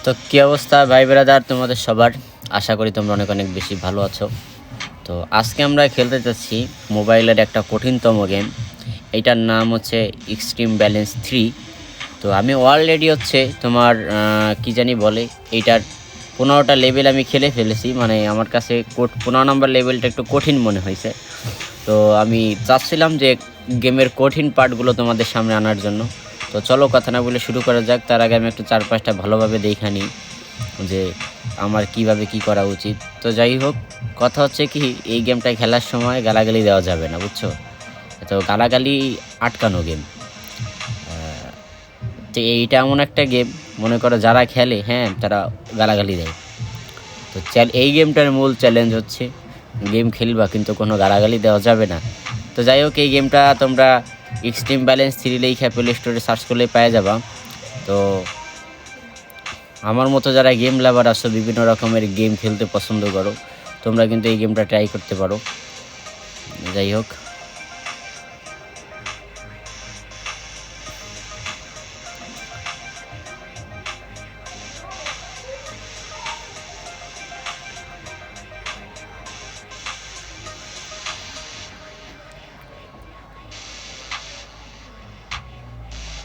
তো কী অবস্থা ভাই ব্রাদার তোমাদের সবার? আশা করি তোমরা অনেক অনেক বেশি ভালো আছো। তো আজকে আমরা খেলতে যাচ্ছি মোবাইলের একটা কঠিনতম গেম। এইটার নাম হচ্ছে এক্সট্রিম ব্যালেন্স 3। তো আমি অলরেডি হচ্ছে তোমার কী জানি বলে এইটার 15টা লেভেল আমি খেলে ফেলেছি। মানে আমার কাছে 15 নম্বর লেভেলটা একটু কঠিন মনে হয়েছে। তো আমি চাচ্ছিলাম যে গেমের কঠিন পার্টগুলো তোমাদের সামনে আনার জন্য। তো চলো কথা না বলে শুরু করা যাক। তার আগে আমি একটু 4-5টা ভালোভাবে দেখে নিই যে আমার কিভাবে কি করা উচিত। তো যাই হোক, কথা হচ্ছে কি, এই গেমটা খেলার সময় গালাগালি দেওয়া যাবে না, বুঝছো? তো গালাগালি আটকানো গেম। তো এইটা এমন একটা গেম, মনে করো যারা খেলে হ্যাঁ তারা গালাগালি দেয়। তো এই গেমটার মূল চ্যালেঞ্জ হচ্ছে গেম খেলবা কিন্তু কোনো গালাগালি দেওয়া যাবে না। তো যাই হোক, এই গেমটা তোমরা এক্সট্রিম ব্যালেন্স 3 লেখা প্লে স্টোরে সার্চ করলে পেয়ে যাবা। তো আমার মতো যারা গেম লাভার আছো, বিভিন্ন রকমের গেম খেলতে পছন্দ করো, তোমরা কিন্তু এই গেমটা ট্রাই করতে পারো। যাই হোক,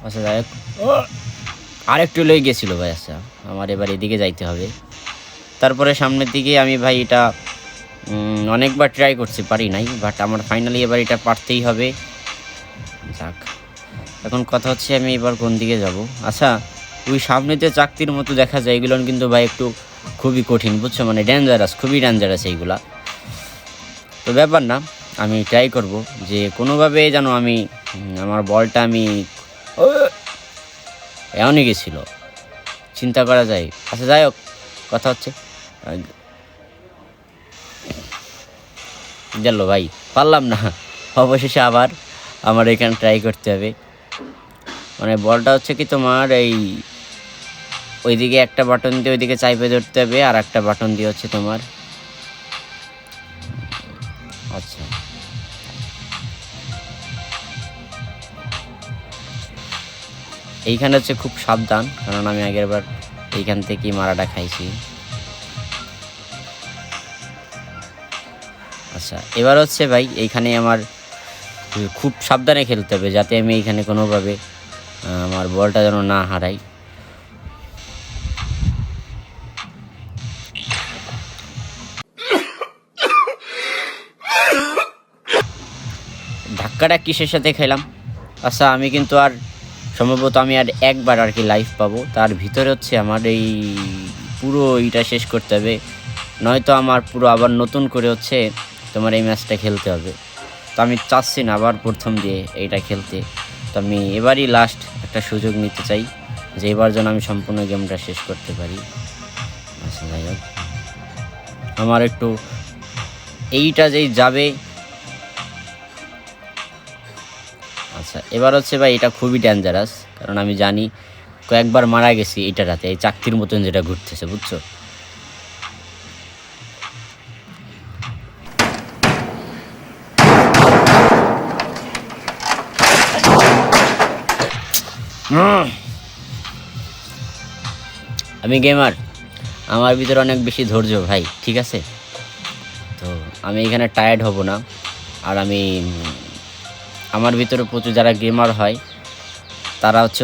আচ্ছা যাই হোক, আরেকটু লই গেছিলো ভাই। আচ্ছা, আমার এবার এদিকে যাইতে হবে। তারপরে সামনের দিকে আমি ভাই এটা অনেকবার ট্রাই করছি, পারি নাই, বাট আমার ফাইনালি এবার এটা পারতেই হবে। যাক, এখন কথা হচ্ছে আমি এবার কোন দিকে যাব। আচ্ছা, ওই সামনে যে চাকতির মতো দেখা যায় এগুলো কিন্তু ভাই একটু খুবই কঠিন, বুঝছো? মানে ডেঞ্জারাস, খুবই ডেঞ্জারাস এইগুলা। তো ব্যাপার না, আমি ট্রাই করব যে কোনোভাবে যেন আমি আমার বলটা আমি এমনই গেছিল, চিন্তা করা যায়। আচ্ছা যাই হোক, কথা হচ্ছে গেল ভাই, পারলাম না। অবশেষে আবার আমার এখানে ট্রাই করতে হবে। মানে বলটা হচ্ছে কি তোমার এই ওইদিকে একটা বাটন দিয়ে ওইদিকে চাইপে ধরতে হবে, আর একটা বাটন দিয়ে হচ্ছে তোমার, আচ্ছা এইখানে হচ্ছে খুব সাবধান, কারণ আমি আগের বার এইখান থেকেই মারাটা খাইছি। আচ্ছা, এবার হচ্ছে ভাই এইখানে আমার খুব সাবধানে খেলতে হবে, যাতে আমি এইখানে কোনোভাবে আমার বলটা যেন না হারাই। ধাক্কাটা কিসের সাথে খেলাম? আচ্ছা, আমি কিন্তু আর সম্ভবত আমি আর একবার আর কি লাইফ পাবো, তার ভিতরে হচ্ছে আমার এই পুরো এইটা শেষ করতে হবে, নয়তো আমার পুরো আবার নতুন করে হচ্ছে তোমার এই ম্যাচটা খেলতে হবে। তো আমি চাচ্ছি না আবার প্রথম দিয়ে এইটা খেলতে। তো আমি এবারই লাস্ট একটা সুযোগ নিতে চাই যে এবার যেন আমি সম্পূর্ণ গেমটা শেষ করতে পারি। আচ্ছা যাই হোক, আমার একটু এইটা যেই যাবে। আচ্ছা, এবার হচ্ছে ভাই এটা খুবই ডেঞ্জারাস, কারণ আমি জানি কয়েকবার মারা গেছি এইটা রাতে, এই চাকতির মতন যেটা ঘুরতেছে, বুঝছো? আমি গেমার, আমার ভিতরে অনেক বেশি ধৈর্য ভাই, ঠিক আছে? তো আমি এখানে টায়ার্ড হব না। আর আমি আমার ভিতরে প্রচুর যারা গেমার হয় তারা হচ্ছে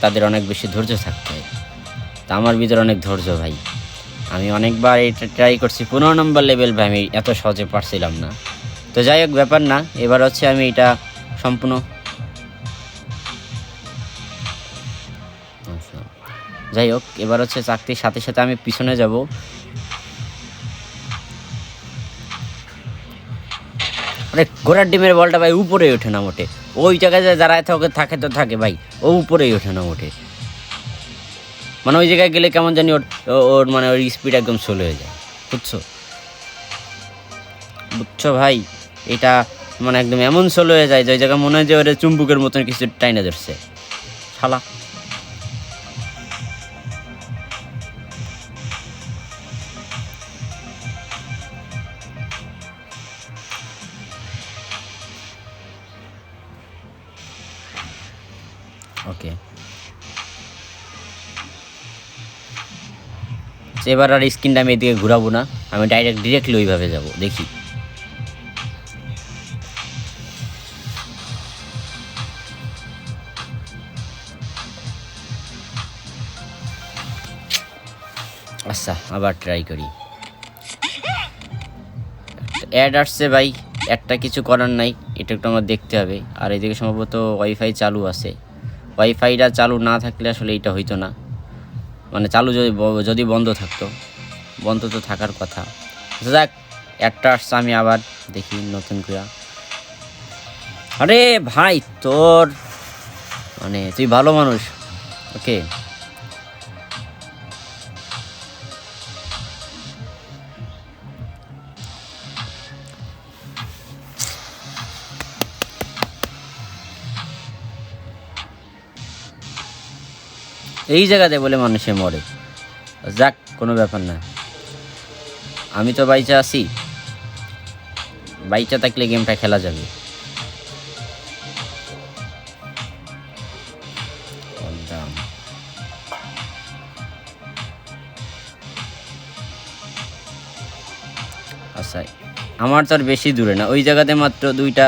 তাদের অনেক বেশি ধৈর্য থাকতে হয়। তা আমার ভিতরে অনেক ধৈর্য ভাই। আমি অনেকবার এটা ট্রাই করছি, 15 নম্বর লেভেল ভাই আমি এত সহজে পারছিলাম না। তো যাই হোক, ব্যাপার না, এবার হচ্ছে আমি এটা সম্পূর্ণ, আচ্ছা যাই হোক, এবার হচ্ছে চাকতির সাথে সাথে আমি পিছনে যাব। মানে ঘোড়ার ডিমের বলটা ভাই উপরে ওঠে না মোটে, ওই জায়গায় যারা থাকে তো থাকে ভাই, ও উপরেই ওঠে না মোটে। মানে ওই জায়গায় গেলে কেমন জানি ওর ওর মানে ওর স্পিড একদম স্লো হয়ে যায়, বুঝছো? বুঝছো ভাই, এটা মানে একদম এমন স্লো হয়ে যায় যে ওই জায়গায় মনে হয় যে ওর চুম্বুকের মতন কিছু টাইনা ধরছে শালা। ওকে, এবার আর স্ক্রিনটা আমি এদিকে ঘুরাবো না, আমি ডিরেক্টলি ওইভাবে যাব। দেখি আচ্ছা, আবার ট্রাই করি। অ্যাড আসছে ভাই, একটা কিছু করার নাই, এটা একটু আমার দেখতে হবে। আর এদিকে সম্ভবত ওয়াইফাই চালু আছে, ওয়াইফাইটা চালু না থাকলে আসলে এটা হইতো না, মানে চালু যদি বন্ধ থাকতো, বন্ধ তো থাকার কথা। যাক, একটা আসছে, আমি আবার দেখি নতুন করে। আরে ভাই তোর মানে তুই ভালো মানুষ, ওকে। এই জায়গাতে বলে মানুষে মরে, যাক কোনো ব্যাপার না, আমি তো বাইচা আছি, বাইচা থাকলে গেমটা খেলা যাবে। আচ্ছা, আমার তো আর বেশি দূরে না, ওই জায়গাতে মাত্র দুইটা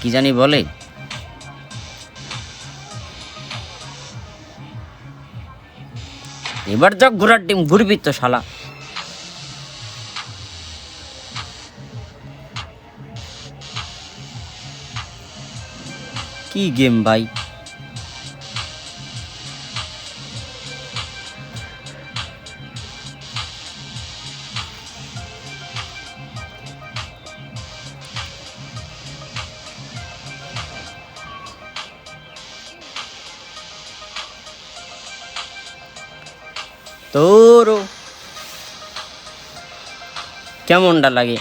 কি জানি বলে, এবার যা ঘোরার টিম ঘুরবি তো শালা। কি গেম ভাই, তোরও কেমনটা লাগে?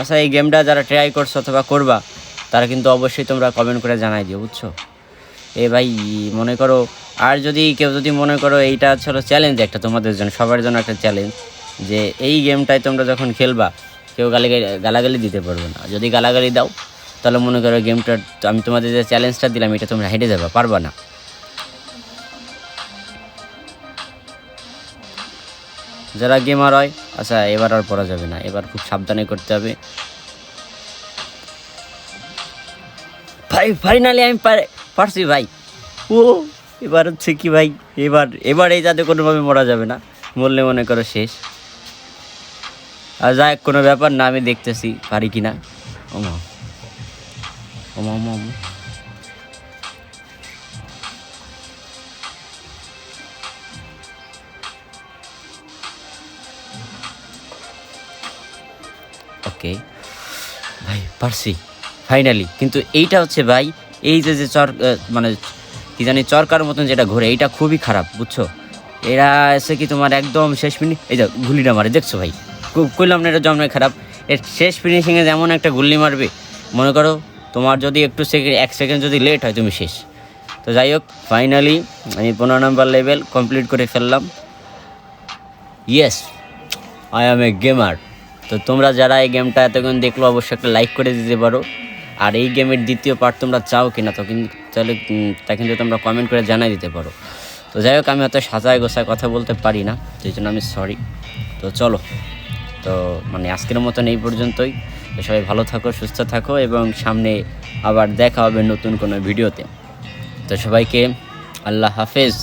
আচ্ছা, এই গেমটা যারা ট্রাই করছো অথবা করবা, তারা কিন্তু অবশ্যই তোমরা কমেন্ট করে জানাই দিও, বুঝছো? এ ভাই মনে করো, আর যদি কেউ যদি মনে করো এইটা হলো চ্যালেঞ্জ একটা তোমাদের জন্য, সবার জন্য একটা চ্যালেঞ্জ, যে এই গেমটায় তোমরা যখন খেলবা কেউ গালাগালি দিতে পারবে না। যদি গালাগালি দাও তাহলে মনে করো গেমটা, আমি তোমাদের যে চ্যালেঞ্জটা দিলাম এটা তোমরা হেঁটে যাবে, পারবা না। যারা গেমার হয়, আচ্ছা এবার আর পড়া যাবে না, এবার খুব সাবধানে করতে হবে ভাই। ফাইনালি আমি পারছি ভাই। ও এবার হচ্ছে কি ভাই, এবার এই যাতে কোনোভাবে মরা যাবে না, মরলে মনে করো শেষ। আর যাই, কোনো ব্যাপার না, আমি দেখতেছি পারি কি না। ওমা ওমা ওমা ওমা, ওকে ভাই পারছি ফাইনালি। কিন্তু এইটা হচ্ছে ভাই, এই যে মানে কি জানি চরকার মতন যেটা ঘোরে, এইটা খুবই খারাপ, বুঝছো? এরা এসে কি তোমার একদম শেষ মিনিট, এই যে গুলিটা মারে, দেখছো ভাই? কইলাম না এটা জন্মে খারাপ। এর শেষ ফিনিশিংয়ে যেমন একটা গুলি মারবে, মনে করো তোমার যদি একটু এক সেকেন্ড যদি লেট হয় তুমি শেষ। তো যাই হোক, ফাইনালি আমি 15 নম্বর লেভেল কমপ্লিট করে ফেললাম। Yes, I am A gamer. তো তোমরা যারা এই গেমটা এতক্ষণ দেখলো অবশ্যই একটা লাইক করে দিতে পারো। আর এই গেমের দ্বিতীয় পার্ট তোমরা চাও কিনা, তো কিন্তু তাহলে তা কিন্তু তোমরা কমেন্ট করে জানাই দিতে পারো। তো যাই হোক, আমি অত সাজায় গোছায় কথা বলতে পারি না, সেই জন্য আমি সরি। তো চলো, তো মানে আজকের মতন এই পর্যন্তই। তো সবাই ভালো থাকো, সুস্থ থাকো, এবং সামনে আবার দেখা হবে নতুন কোনো ভিডিওতে। তো সবাইকে আল্লাহ হাফেজ।